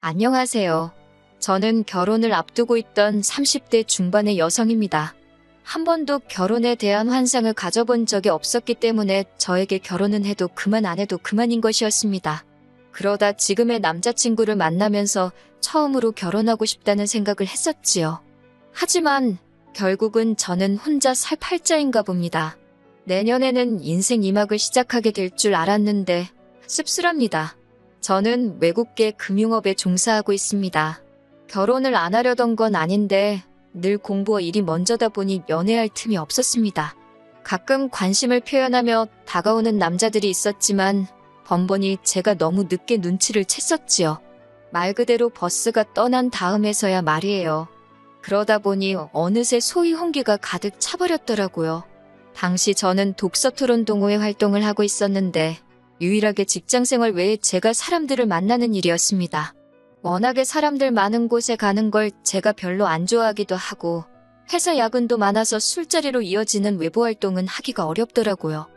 안녕하세요. 저는 결혼을 앞두고 있던 30대 중반의 여성입니다. 한 번도 결혼에 대한 환상을 가져본 적이 없었기 때문에 저에게 결혼은 해도 그만 안 해도 그만인 것이었습니다. 그러다 지금의 남자친구를 만나면서 처음으로 결혼하고 싶다는 생각을 했었지요. 하지만 결국은 저는 혼자 살 팔자인가 봅니다. 내년에는 인생 2막을 시작하게 될 줄 알았는데 씁쓸합니다. 저는 외국계 금융업에 종사하고 있습니다. 결혼을 안 하려던 건 아닌데 늘 공부와 일이 먼저다 보니 연애할 틈이 없었습니다. 가끔 관심을 표현하며 다가오는 남자들이 있었지만 번번이 제가 너무 늦게 눈치를 챘었지요. 말 그대로 버스가 떠난 다음에서야 말이에요. 그러다 보니 어느새 소위 홍기가 가득 차버렸더라고요. 당시 저는 독서토론 동호회 활동을 하고 있었는데 유일하게 직장생활 외에 제가 사람들을 만나는 일이었습니다. 워낙에 사람들 많은 곳에 가는 걸 제가 별로 안 좋아하기도 하고 회사 야근도 많아서 술자리로 이어지는 외부 활동은 하기가 어렵더라고요.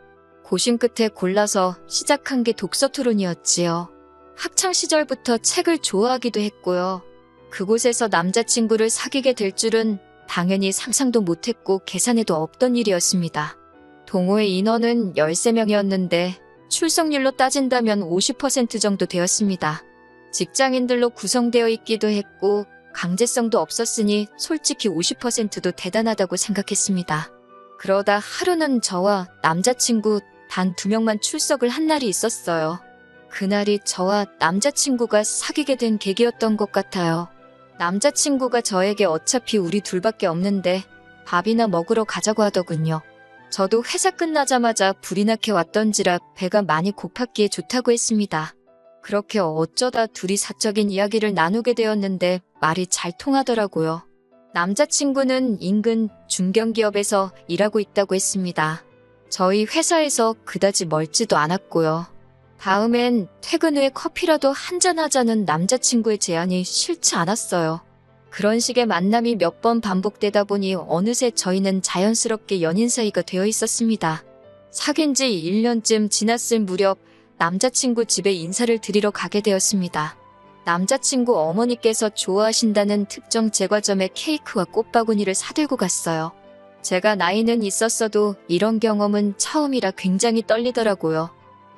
고심 끝에 골라서 시작한 게 독서토론이었지요. 학창시절부터 책을 좋아하기도 했고요. 그곳에서 남자친구를 사귀게 될 줄은 당연히 상상도 못했고 계산에도 없던 일이었습니다. 동호회 인원은 13명이었는데 출석률로 따진다면 50% 정도 되었습니다. 직장인들로 구성되어 있기도 했고 강제성도 없었으니 솔직히 50%도 대단하다고 생각했습니다. 그러다 하루는 저와 남자친구 단 2명만 출석을 한 날이 있었어요. 그날이 저와 남자친구가 사귀게 된 계기였던 것 같아요. 남자친구가 저에게 어차피 우리 둘밖에 없는데 밥이나 먹으러 가자고 하더군요. 저도 회사 끝나자마자 불이 나게 왔던지라 배가 많이 고팠기에 좋다고 했습니다. 그렇게 어쩌다 둘이 사적인 이야기를 나누게 되었는데 말이 잘 통하더라고요. 남자친구는 인근 중견기업에서 일하고 있다고 했습니다. 저희 회사에서 그다지 멀지도 않았고요. 다음엔 퇴근 후에 커피라도 한잔하자는 남자친구의 제안이 싫지 않았어요. 그런 식의 만남이 몇 번 반복되다 보니 어느새 저희는 자연스럽게 연인 사이가 되어 있었습니다. 사귄 지 1년쯤 지났을 무렵 남자친구 집에 인사를 드리러 가게 되었습니다. 남자친구 어머니께서 좋아하신다는 특정 제과점에 케이크와 꽃바구니를 사들고 갔어요. 제가 나이는 있었어도 이런 경험은 처음이라 굉장히 떨리더라고요.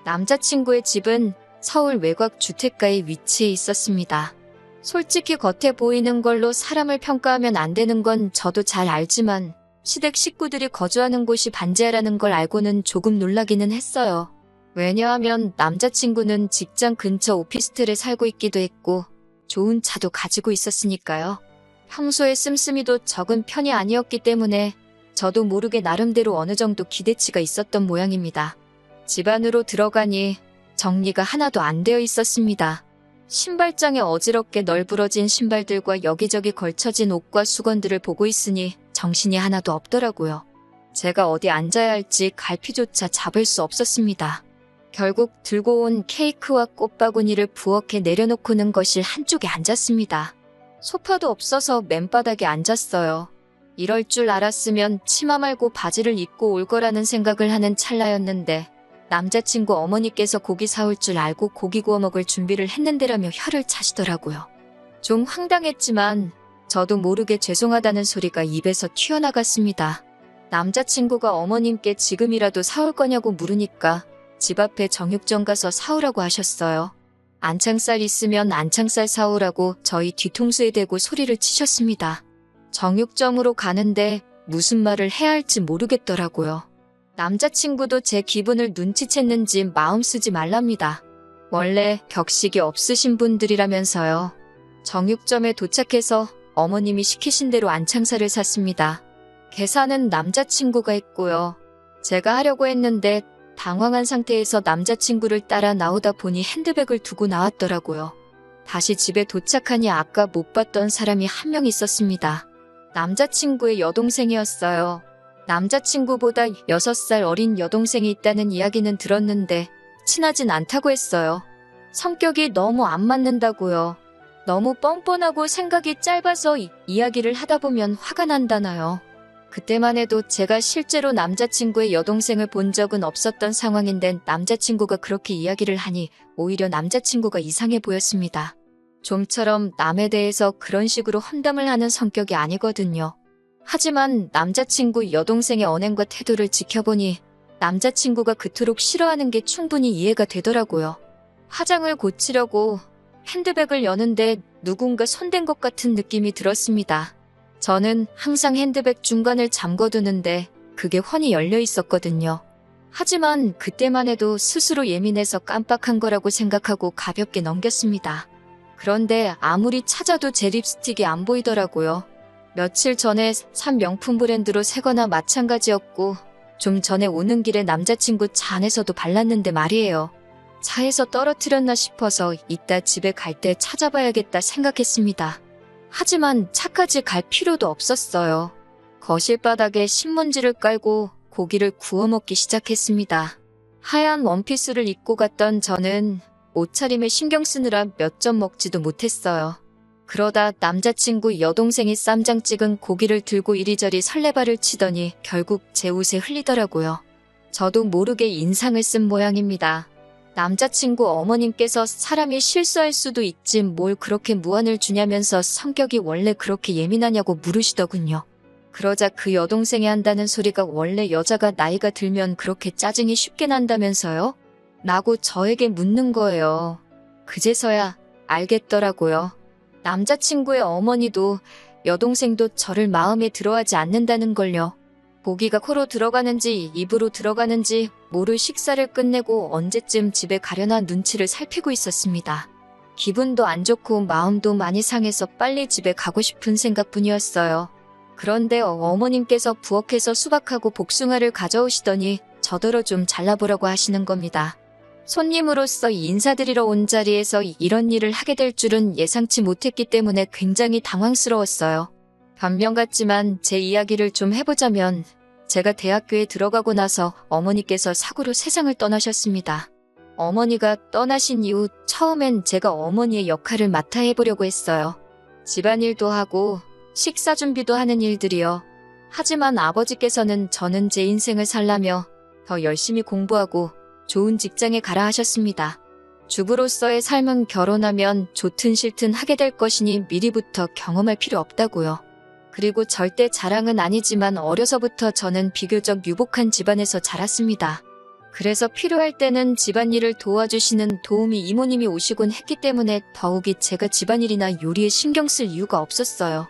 남자친구의 집은 서울 외곽 주택가에 위치해 있었습니다. 솔직히 겉에 보이는 걸로 사람을 평가하면 안 되는 건 저도 잘 알지만 시댁 식구들이 거주하는 곳이 반지하라는 걸 알고는 조금 놀라기는 했어요. 왜냐하면 남자친구는 직장 근처 오피스텔에 살고 있기도 했고 좋은 차도 가지고 있었으니까요. 평소에 씀씀이도 적은 편이 아니었기 때문에 저도 모르게 나름대로 어느 정도 기대치가 있었던 모양입니다. 집 안으로 들어가니 정리가 하나도 안 되어 있었습니다. 신발장에 어지럽게 널브러진 신발들과 여기저기 걸쳐진 옷과 수건들을 보고 있으니 정신이 하나도 없더라고요. 제가 어디 앉아야 할지 갈피조차 잡을 수 없었습니다. 결국 들고 온 케이크와 꽃바구니를 부엌에 내려놓고는 거실 한쪽에 앉았습니다. 소파도 없어서 맨바닥에 앉았어요. 이럴 줄 알았으면 치마 말고 바지를 입고 올 거라는 생각을 하는 찰나였는데 남자친구 어머니께서 고기 사올 줄 알고 고기 구워 먹을 준비를 했는데라며 혀를 차시더라고요. 좀 황당했지만 저도 모르게 죄송하다는 소리가 입에서 튀어나갔습니다. 남자친구가 어머님께 지금이라도 사올 거냐고 물으니까 집 앞에 정육점 가서 사오라고 하셨어요. 안창살 있으면 안창살 사오라고 저희 뒤통수에 대고 소리를 치셨습니다. 정육점으로 가는데 무슨 말을 해야 할지 모르겠더라고요. 남자친구도 제 기분을 눈치챘는지 마음 쓰지 말랍니다. 원래 격식이 없으신 분들이라면서요. 정육점에 도착해서 어머님이 시키신 대로 안창살을 샀습니다. 계산은 남자친구가 했고요. 제가 하려고 했는데 당황한 상태에서 남자친구를 따라 나오다 보니 핸드백을 두고 나왔더라고요. 다시 집에 도착하니 아까 못 봤던 사람이 한 명 있었습니다. 남자친구의 여동생이었어요. 남자친구보다 6살 어린 여동생이 있다는 이야기는 들었는데 친하진 않다고 했어요. 성격이 너무 안 맞는다고요. 너무 뻔뻔하고 생각이 짧아서 이야기를 하다 보면 화가 난다나요. 그때만 해도 제가 실제로 남자친구의 여동생을 본 적은 없었던 상황인데 남자친구가 그렇게 이야기를 하니 오히려 남자친구가 이상해 보였습니다. 좀처럼 남에 대해서 그런 식으로 험담을 하는 성격이 아니거든요. 하지만 남자친구 여동생의 언행과 태도를 지켜보니 남자친구가 그토록 싫어하는 게 충분히 이해가 되더라고요. 화장을 고치려고 핸드백을 여는데 누군가 손댄 것 같은 느낌이 들었습니다. 저는 항상 핸드백 중간을 잠궈두는데 그게 훤히 열려 있었거든요. 하지만 그때만 해도 스스로 예민해서 깜빡한 거라고 생각하고 가볍게 넘겼습니다. 그런데 아무리 찾아도 제 립스틱이 안 보이더라고요. 며칠 전에 산 명품 브랜드로 새거나 마찬가지였고 좀 전에 오는 길에 남자친구 차 안에서도 발랐는데 말이에요. 차에서 떨어뜨렸나 싶어서 이따 집에 갈 때 찾아봐야겠다 생각했습니다. 하지만 차까지 갈 필요도 없었어요. 거실 바닥에 신문지를 깔고 고기를 구워 먹기 시작했습니다. 하얀 원피스를 입고 갔던 저는 옷차림에 신경 쓰느라 몇 점 먹지도 못했어요. 그러다 남자친구 여동생이 쌈장 찍은 고기를 들고 이리저리 설레발을 치더니 결국 제 옷에 흘리더라고요. 저도 모르게 인상을 쓴 모양입니다. 남자친구 어머님께서 사람이 실수할 수도 있지 뭘 그렇게 무안을 주냐면서 성격이 원래 그렇게 예민하냐고 물으시더군요. 그러자 그 여동생이 한다는 소리가 원래 여자가 나이가 들면 그렇게 짜증이 쉽게 난다면서요? 라고 저에게 묻는 거예요. 그제서야 알겠더라고요. 남자친구의 어머니도 여동생도 저를 마음에 들어하지 않는다는 걸요. 고기가 코로 들어가는지 입으로 들어가는지 모를 식사를 끝내고 언제쯤 집에 가려나 눈치를 살피고 있었습니다. 기분도 안 좋고 마음도 많이 상해서 빨리 집에 가고 싶은 생각뿐이었어요. 그런데 어머님께서 부엌에서 수박하고 복숭아를 가져오시더니 저더러 좀 잘라보라고 하시는 겁니다. 손님으로서 인사드리러 온 자리에서 이런 일을 하게 될 줄은 예상치 못했기 때문에 굉장히 당황스러웠어요. 변명 같지만 제 이야기를 좀 해보자면 제가 대학교에 들어가고 나서 어머니께서 사고로 세상을 떠나셨습니다. 어머니가 떠나신 이후 처음엔 제가 어머니의 역할을 맡아 해보려고 했어요. 집안일도 하고 식사 준비도 하는 일들이요. 하지만 아버지께서는 저는 제 인생을 살라며 더 열심히 공부하고 좋은 직장에 가라 하셨습니다. 주부로서의 삶은 결혼하면 좋든 싫든 하게 될 것이니 미리부터 경험할 필요 없다고요. 그리고 절대 자랑은 아니지만 어려서부터 저는 비교적 유복한 집안에서 자랐습니다. 그래서 필요할 때는 집안일을 도와주시는 도우미 이모님이 오시곤 했기 때문에 더욱이 제가 집안일이나 요리에 신경 쓸 이유가 없었어요.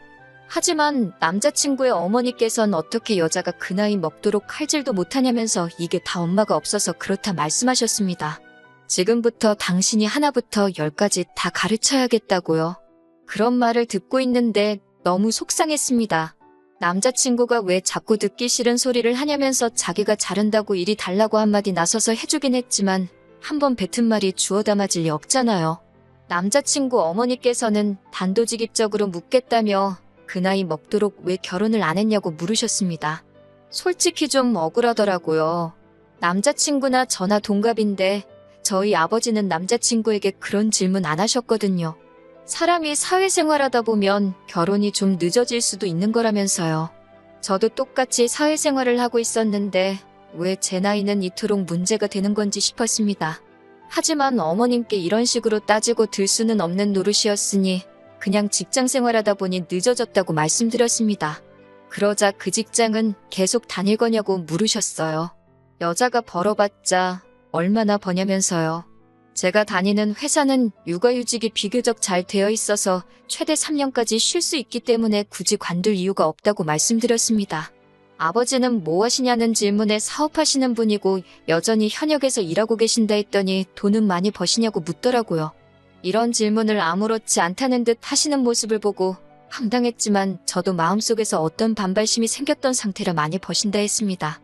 하지만 남자친구의 어머니께서는 어떻게 여자가 그 나이 먹도록 칼질도 못하냐면서 이게 다 엄마가 없어서 그렇다 말씀하셨습니다. 지금부터 당신이 하나부터 10까지 다 가르쳐야겠다고요. 그런 말을 듣고 있는데 너무 속상했습니다. 남자친구가 왜 자꾸 듣기 싫은 소리를 하냐면서 자기가 자른다고 일이 달라고 한마디 나서서 해주긴 했지만 한번 뱉은 말이 주워 담아질 리 없잖아요. 남자친구 어머니께서는 단도직입적으로 묻겠다며 그 나이 먹도록 왜 결혼을 안 했냐고 물으셨습니다. 솔직히 좀 억울하더라고요. 남자친구나 저나 동갑인데 저희 아버지는 남자친구에게 그런 질문 안 하셨거든요. 사람이 사회생활하다 보면 결혼이 좀 늦어질 수도 있는 거라면서요. 저도 똑같이 사회생활을 하고 있었는데 왜 제 나이는 이토록 문제가 되는 건지 싶었습니다. 하지만 어머님께 이런 식으로 따지고 들 수는 없는 노릇이었으니 그냥 직장 생활하다 보니 늦어졌다고 말씀드렸습니다. 그러자 그 직장은 계속 다닐 거냐고 물으셨어요. 여자가 벌어봤자 얼마나 버냐면서요. 제가 다니는 회사는 육아휴직이 비교적 잘 되어 있어서 최대 3년까지 쉴 수 있기 때문에 굳이 관둘 이유가 없다고 말씀드렸습니다. 아버지는 뭐 하시냐는 질문에 사업하시는 분이고 여전히 현역에서 일하고 계신다 했더니 돈은 많이 버시냐고 묻더라고요. 이런 질문을 아무렇지 않다는 듯 하시는 모습을 보고 황당했지만 저도 마음속에서 어떤 반발심이 생겼던 상태라 많이 버신다 했습니다.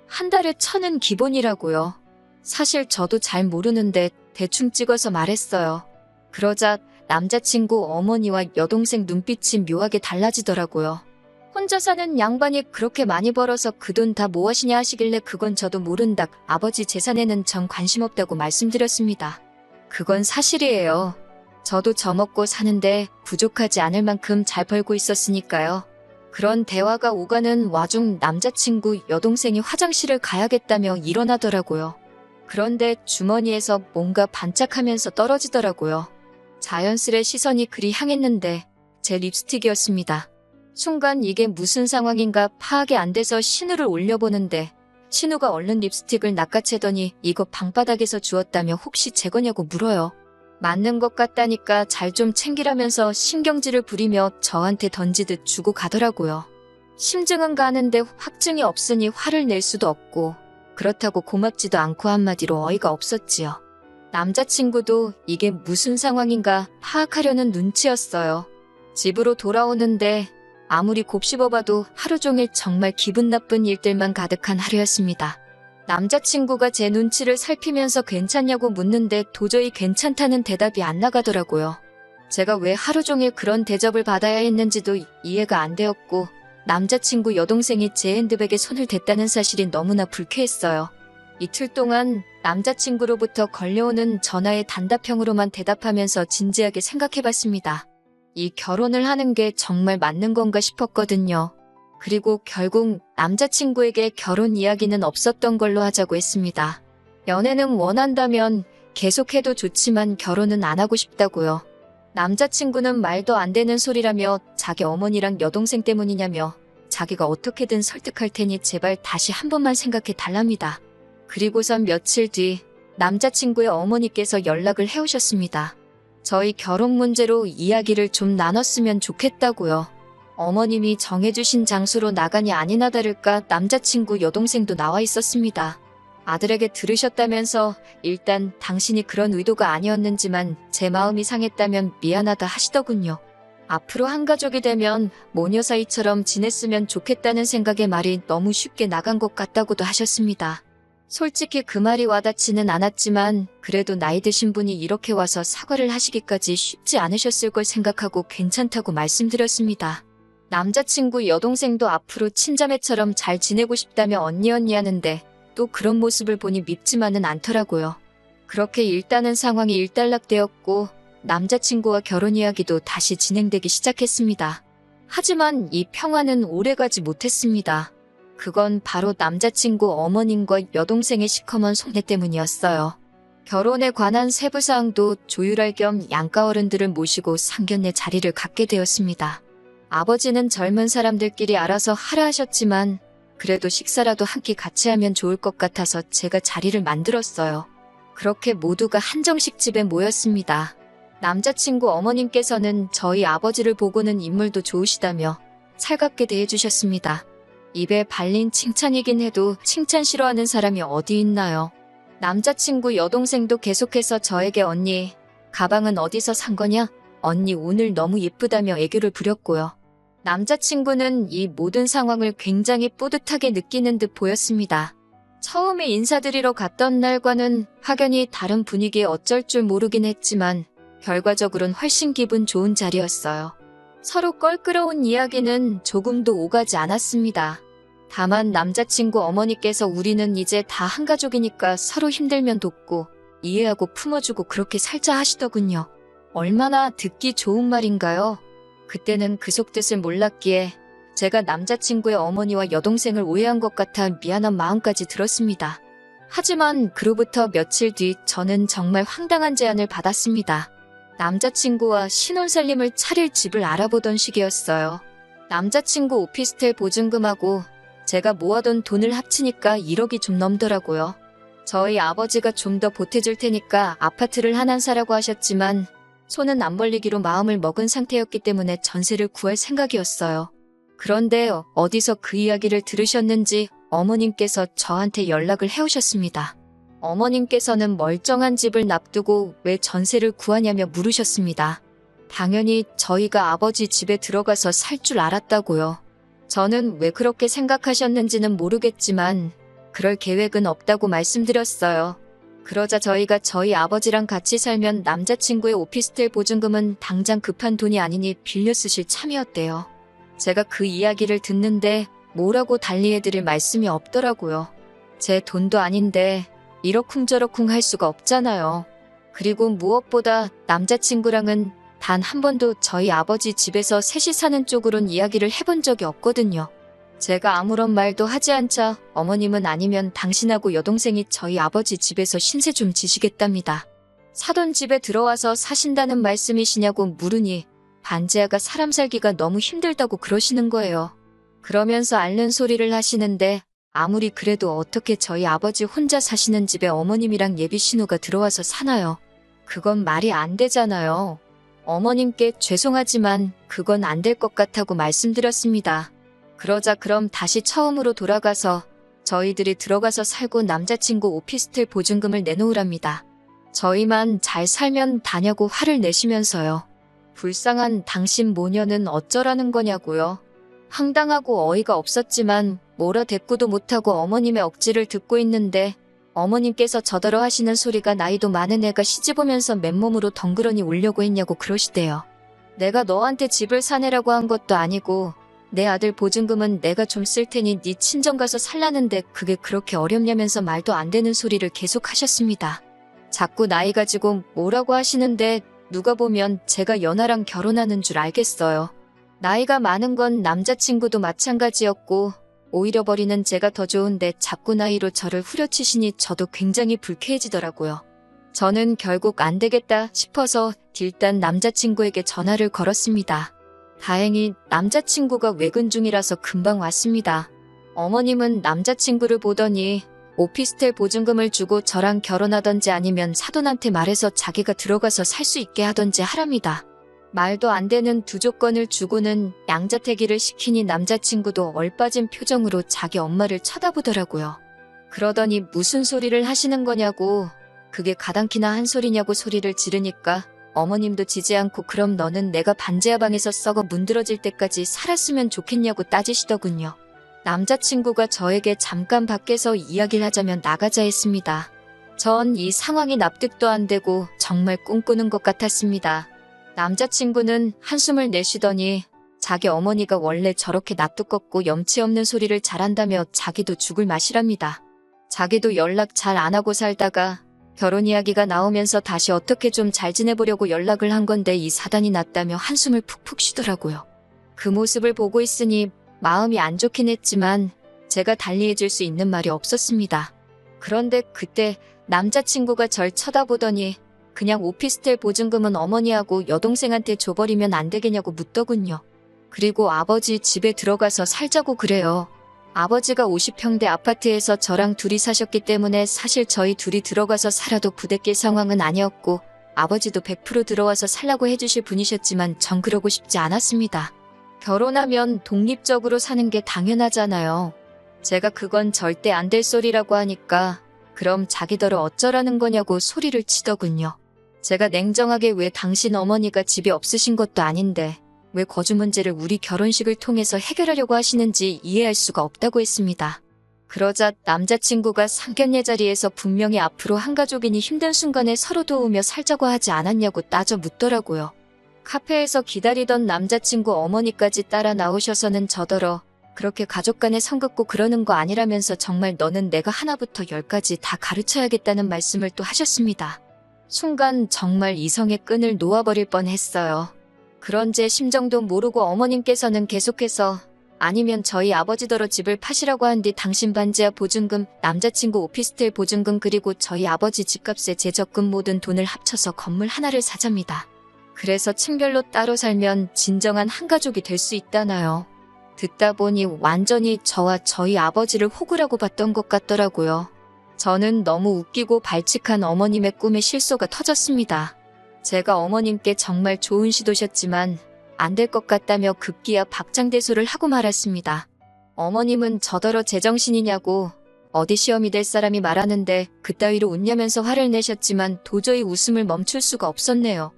한 달에 1,000은 기본이라고요. 사실 저도 잘 모르는데 대충 찍어서 말했어요. 그러자 남자친구 어머니와 여동생 눈빛이 묘하게 달라지더라고요. 혼자 사는 양반이 그렇게 많이 벌어서 그 돈 다 뭐 하시냐 하시길래 그건 저도 모른다. 아버지 재산에는 전 관심 없다고 말씀드렸습니다. 그건 사실이에요. 저도 저먹고 사는데 부족하지 않을 만큼 잘 벌고 있었으니까요. 그런 대화가 오가는 와중 남자친구 여동생이 화장실을 가야겠다며 일어나더라고요. 그런데 주머니에서 뭔가 반짝하면서 떨어지더라고요. 자연스레 시선이 그리 향했는데 제 립스틱이었습니다. 순간 이게 무슨 상황인가 파악이 안 돼서 신우를 올려보는데 신우가 얼른 립스틱을 낚아채더니 이거 방바닥에서 주웠다며 혹시 제 거냐고 물어요. 맞는 것 같다니까 잘 좀 챙기라면서 신경질을 부리며 저한테 던지듯 주고 가더라고요. 심증은 가는데 확증이 없으니 화를 낼 수도 없고 그렇다고 고맙지도 않고 한마디로 어이가 없었지요. 남자친구도 이게 무슨 상황인가 파악하려는 눈치였어요. 집으로 돌아오는데 아무리 곱씹어봐도 하루 종일 정말 기분 나쁜 일들만 가득한 하루였습니다. 남자친구가 제 눈치를 살피면서 괜찮냐고 묻는데 도저히 괜찮다는 대답이 안 나가더라고요. 제가 왜 하루 종일 그런 대접을 받아야 했는지도 이해가 안 되었고 남자친구 여동생이 제 핸드백에 손을 댔다는 사실이 너무나 불쾌했어요. 이틀 동안 남자친구로부터 걸려오는 전화에 단답형으로만 대답하면서 진지하게 생각해봤습니다. 이 결혼을 하는 게 정말 맞는 건가 싶었거든요. 그리고 결국 남자친구에게 결혼 이야기는 없었던 걸로 하자고 했습니다. 연애는 원한다면 계속해도 좋지만 결혼은 안 하고 싶다고요. 남자친구는 말도 안 되는 소리라며 자기 어머니랑 여동생 때문이냐며 자기가 어떻게든 설득할 테니 제발 다시 한 번만 생각해 달랍니다. 그리고선 며칠 뒤 남자친구의 어머니께서 연락을 해오셨습니다. 저희 결혼 문제로 이야기를 좀 나눴으면 좋겠다고요. 어머님이 정해주신 장소로 나가니 아니나 다를까 남자친구 여동생도 나와 있었습니다. 아들에게 들으셨다면서 일단 당신이 그런 의도가 아니었는지만 제 마음이 상했다면 미안하다 하시더군요. 앞으로 한 가족이 되면 모녀 사이처럼 지냈으면 좋겠다는 생각에 말이 너무 쉽게 나간 것 같다고도 하셨습니다. 솔직히 그 말이 와닿지는 않았지만 그래도 나이 드신 분이 이렇게 와서 사과를 하시기까지 쉽지 않으셨을 걸 생각하고 괜찮다고 말씀드렸습니다. 남자친구 여동생도 앞으로 친자매처럼 잘 지내고 싶다며 언니 하는데 또 그런 모습을 보니 밉지만은 않더라고요. 그렇게 일단은 상황이 일단락되었고 남자친구와 결혼 이야기도 다시 진행되기 시작했습니다. 하지만 이 평화는 오래가지 못했습니다. 그건 바로 남자친구 어머님과 여동생의 시커먼 속내 때문이었어요. 결혼에 관한 세부사항도 조율할 겸 양가 어른들을 모시고 상견례 자리를 갖게 되었습니다. 아버지는 젊은 사람들끼리 알아서 하라 하셨지만 그래도 식사라도 한 끼 같이 하면 좋을 것 같아서 제가 자리를 만들었어요. 그렇게 모두가 한정식 집에 모였습니다. 남자친구 어머님께서는 저희 아버지를 보고는 인물도 좋으시다며 살갑게 대해주셨습니다. 입에 발린 칭찬이긴 해도 칭찬 싫어하는 사람이 어디 있나요? 남자친구 여동생도 계속해서 저에게 언니, 가방은 어디서 산 거냐? 언니 오늘 너무 예쁘다며 애교를 부렸고요. 남자친구는 이 모든 상황을 굉장히 뿌듯하게 느끼는 듯 보였습니다. 처음에 인사드리러 갔던 날과는 확연히 다른 분위기에 어쩔 줄 모르긴 했지만 결과적으로는 훨씬 기분 좋은 자리였어요. 서로 껄끄러운 이야기는 조금도 오가지 않았습니다. 다만 남자친구 어머니께서 우리는 이제 다 한 가족이니까 서로 힘들면 돕고 이해하고 품어주고 그렇게 살자 하시더군요. 얼마나 듣기 좋은 말인가요? 그때는 그 속뜻을 몰랐기에 제가 남자친구의 어머니와 여동생을 오해한 것 같아 미안한 마음까지 들었습니다. 하지만 그로부터 며칠 뒤 저는 정말 황당한 제안을 받았습니다. 남자친구와 신혼살림을 차릴 집을 알아보던 시기였어요. 남자친구 오피스텔 보증금하고 제가 모아둔 돈을 합치니까 1억이 좀 넘더라고요. 저희 아버지가 좀 더 보태줄 테니까 아파트를 하나 사라고 하셨지만 손은 안 벌리기로 마음을 먹은 상태였기 때문에 전세를 구할 생각이었어요. 그런데 어디서 그 이야기를 들으셨는지 어머님께서 저한테 연락을 해오셨습니다. 어머님께서는 멀쩡한 집을 납두고 왜 전세를 구하냐며 물으셨습니다. 당연히 저희가 아버지 집에 들어가서 살 줄 알았다고요. 저는 왜 그렇게 생각하셨는지는 모르겠지만 그럴 계획은 없다고 말씀드렸어요. 그러자 저희가 저희 아버지랑 같이 살면 남자친구의 오피스텔 보증금은 당장 급한 돈이 아니니 빌려 쓰실 참이었대요. 제가 그 이야기를 듣는데 뭐라고 달리해드릴 말씀이 없더라고요. 제 돈도 아닌데 이러쿵저러쿵 할 수가 없잖아요. 그리고 무엇보다 남자친구랑은 단 한 번도 저희 아버지 집에서 셋이 사는 쪽으론 이야기를 해본 적이 없거든요. 제가 아무런 말도 하지 않자 어머님은 아니면 당신하고 여동생이 저희 아버지 집에서 신세 좀 지시겠답니다. 사돈 집에 들어와서 사신다는 말씀이시냐고 물으니 반지하가 사람 살기가 너무 힘들다고 그러시는 거예요. 그러면서 앓는 소리를 하시는데 아무리 그래도 어떻게 저희 아버지 혼자 사시는 집에 어머님이랑 예비 신우가 들어와서 사나요? 그건 말이 안 되잖아요. 어머님께 죄송하지만 그건 안 될 것 같다고 말씀드렸습니다. 그러자 그럼 다시 처음으로 돌아가서 저희들이 들어가서 살고 남자친구 오피스텔 보증금을 내놓으랍니다. 저희만 잘 살면 다냐고 화를 내시면서요. 불쌍한 당신 모녀는 어쩌라는 거냐고요. 황당하고 어이가 없었지만 뭐라 대꾸도 못하고 어머님의 억지를 듣고 있는데 어머님께서 저더러 하시는 소리가 나이도 많은 애가 시집오면서 맨몸으로 덩그러니 오려고 했냐고 그러시대요. 내가 너한테 집을 사내라고 한 것도 아니고 내 아들 보증금은 내가 좀 쓸 테니 네 친정 가서 살라는데 그게 그렇게 어렵냐면서 말도 안 되는 소리를 계속 하셨습니다. 자꾸 나이 가지고 뭐라고 하시는데 누가 보면 제가 연하랑 결혼하는 줄 알겠어요. 나이가 많은 건 남자친구도 마찬가지였고 오히려 버리는 제가 더 좋은데 자꾸 나이로 저를 후려치시니 저도 굉장히 불쾌해지더라고요. 저는 결국 안 되겠다 싶어서 일단 남자친구에게 전화를 걸었습니다. 다행히 남자친구가 외근 중이라서 금방 왔습니다. 어머님은 남자친구를 보더니 오피스텔 보증금을 주고 저랑 결혼하던지 아니면 사돈한테 말해서 자기가 들어가서 살 수 있게 하던지 하랍니다. 말도 안 되는 두 조건을 주고는 양자택일을 시키니 남자친구도 얼빠진 표정으로 자기 엄마를 쳐다보더라고요. 그러더니 무슨 소리를 하시는 거냐고, 그게 가당키나 한 소리냐고 소리를 지르니까 어머님도 지지 않고 그럼 너는 내가 반지하 방에서 썩어 문드러질 때까지 살았으면 좋겠냐고 따지시더군요. 남자친구가 저에게 잠깐 밖에서 이야기를 하자면 나가자 했습니다. 전 이 상황이 납득도 안 되고 정말 꿈꾸는 것 같았습니다. 남자친구는 한숨을 내쉬더니 자기 어머니가 원래 저렇게 낯두껍고 염치 없는 소리를 잘한다며 자기도 죽을 맛이랍니다. 자기도 연락 잘 안 하고 살다가 결혼 이야기가 나오면서 다시 어떻게 좀 잘 지내보려고 연락을 한 건데 이 사단이 났다며 한숨을 푹푹 쉬더라고요. 그 모습을 보고 있으니 마음이 안 좋긴 했지만 제가 달리 해줄 수 있는 말이 없었습니다. 그런데 그때 남자친구가 절 쳐다보더니 그냥 오피스텔 보증금은 어머니하고 여동생한테 줘버리면 안 되겠냐고 묻더군요. 그리고 아버지 집에 들어가서 살자고 그래요. 아버지가 50평대 아파트에서 저랑 둘이 사셨기 때문에 사실 저희 둘이 들어가서 살아도 부대낄 상황은 아니었고 아버지도 100% 들어와서 살라고 해주실 분이셨지만 전 그러고 싶지 않았습니다. 결혼하면 독립적으로 사는 게 당연하잖아요. 제가 그건 절대 안 될 소리라고 하니까 그럼 자기더러 어쩌라는 거냐고 소리를 치더군요. 제가 냉정하게 왜 당신 어머니가 집이 없으신 것도 아닌데 왜 거주 문제를 우리 결혼식을 통해서 해결하려고 하시는지 이해할 수가 없다고 했습니다. 그러자 남자친구가 상견례 자리에서 분명히 앞으로 한 가족이니 힘든 순간에 서로 도우며 살자고 하지 않았냐고 따져 묻더라고요. 카페에서 기다리던 남자친구 어머니까지 따라 나오셔서는 저더러 그렇게 가족 간에 선 긋고 그러는 거 아니라면서 정말 너는 내가 하나부터 열까지 다 가르쳐야겠다는 말씀을 또 하셨습니다. 순간 정말 이성의 끈을 놓아버릴 뻔했어요. 그런 제 심정도 모르고 어머님께서는 계속해서 아니면 저희 아버지더러 집을 파시라고 한 뒤 당신 반지하 보증금, 남자친구 오피스텔 보증금 그리고 저희 아버지 집값에 제 적금 모든 돈을 합쳐서 건물 하나를 사잡니다. 그래서 층별로 따로 살면 진정한 한 가족이 될 수 있다나요. 듣다 보니 완전히 저와 저희 아버지를 호구라고 봤던 것 같더라고요. 저는 너무 웃기고 발칙한 어머님의 꿈에 실소가 터졌습니다. 제가 어머님께 정말 좋은 시도셨지만 안 될 것 같다며 급기야 박장대소를 하고 말았습니다. 어머님은 저더러 제정신이냐고 어디 시험이 될 사람이 말하는데 그따위로 웃냐면서 화를 내셨지만 도저히 웃음을 멈출 수가 없었네요.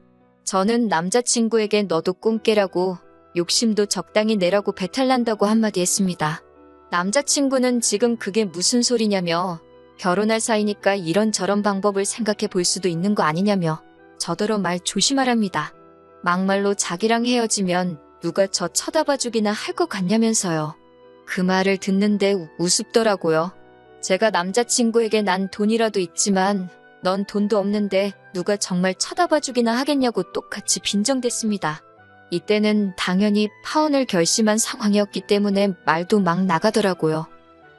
저는 남자친구에게 너도 꿈 깨라고 욕심도 적당히 내라고 배탈난다고 한마디 했습니다. 남자친구는 지금 그게 무슨 소리냐며 결혼할 사이니까 이런저런 방법을 생각해 볼 수도 있는 거 아니냐며 저더러 말 조심하랍니다. 막말로 자기랑 헤어지면 누가 저 쳐다봐주기나 할 것 같냐면서요. 그 말을 듣는데 우습더라고요. 제가 남자친구에게 난 돈이라도 있지만 넌 돈도 없는데 누가 정말 쳐다봐주기나 하겠냐고 똑같이 빈정댔습니다. 이때는 당연히 파혼을 결심한 상황이었기 때문에 말도 막 나가더라고요.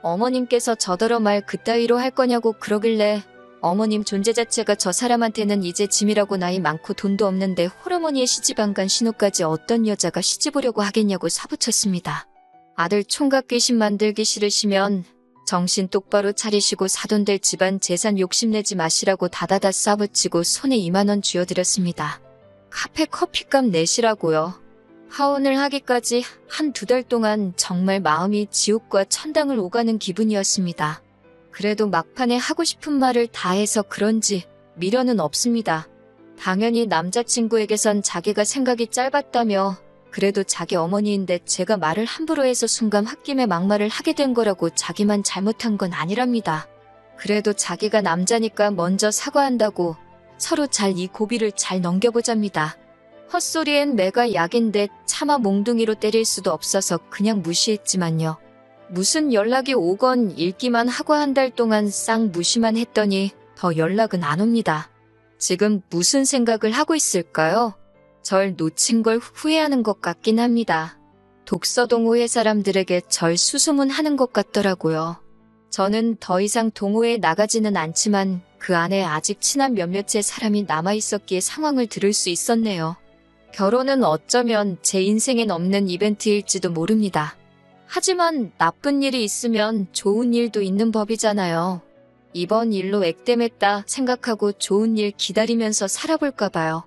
어머님께서 저더러 말 그따위로 할 거냐고 그러길래 어머님 존재 자체가 저 사람한테는 이제 짐이라고 나이 많고 돈도 없는데 홀어머니의 시집 안 간 신우까지 어떤 여자가 시집 오려고 하겠냐고 사부쳤습니다. 아들 총각 귀신 만들기 싫으시면 정신 똑바로 차리시고 사돈될 집안 재산 욕심내지 마시라고 다다다 싸붙이고 손에 2만 원 쥐어드렸습니다. 카페 커피값 내시라고요. 하원을 하기까지 한 2달 동안 정말 마음이 지옥과 천당을 오가는 기분이었습니다. 그래도 막판에 하고 싶은 말을 다 해서 그런지 미련은 없습니다. 당연히 남자친구에게선 자기가 생각이 짧았다며 그래도 자기 어머니인데 제가 말을 함부로 해서 순간 홧김에 막말을 하게 된 거라고 자기만 잘못한 건 아니랍니다. 그래도 자기가 남자니까 먼저 사과한다고 서로 잘 이 고비를 잘 넘겨보잡니다. 헛소리엔 매가 약인데 차마 몽둥이로 때릴 수도 없어서 그냥 무시했지만요. 무슨 연락이 오건 읽기만 하고 한 달 동안 싹 무시만 했더니 더 연락은 안 옵니다. 지금 무슨 생각을 하고 있을까요? 절 놓친 걸 후회하는 것 같긴 합니다. 독서 동호회 사람들에게 절 수소문하는 것 같더라고요. 저는 더 이상 동호회에 나가지는 않지만 그 안에 아직 친한 몇몇의 사람이 남아있었기에 상황을 들을 수 있었네요. 결혼은 어쩌면 제 인생엔 없는 이벤트일지도 모릅니다. 하지만 나쁜 일이 있으면 좋은 일도 있는 법이잖아요. 이번 일로 액땜했다 생각하고 좋은 일 기다리면서 살아볼까 봐요.